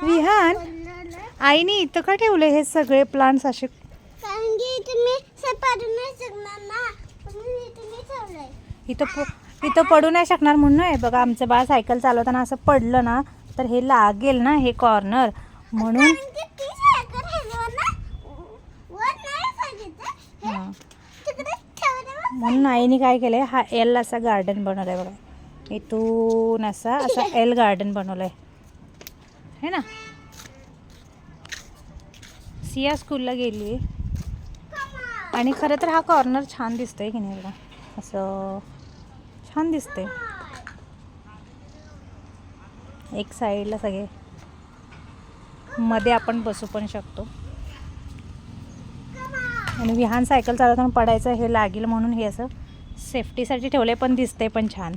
विहान, आईने इथं का ठेवले हे सगळे प्लांट्स असे? कारण की तुम्ही पडू नाही शकणार ना, तुम्ही ठेवलंय. इथं पडू नाही शकणार म्हणून आहे बघा. आमचं बाळ सायकल चालवताना असं पडलं ना तर हे लागेल ना, हे कॉर्नर म्हणून. कारण की ती सायकल हलवा ना, वर नाही पाहिजे हां, तिकडे ठेवलं. म्हणून आईने काय केलंय, हा एल असा गार्डन बनवलाय बघा. इथून असा एल गार्डन बनवलाय है ना. सिया स्कूलला गेली आणि खरं तर हा कॉर्नर छान दिसतोय की नाही बघा, असं छान दिसतंय. एक साईडला सगळे, मध्ये आपण बसू पण शकतो. आणि विहान सायकल चालवताना पडायचं हे लागेल म्हणून हे असं सेफ्टीसाठी ठेवले, पण दिसतंय पण छान.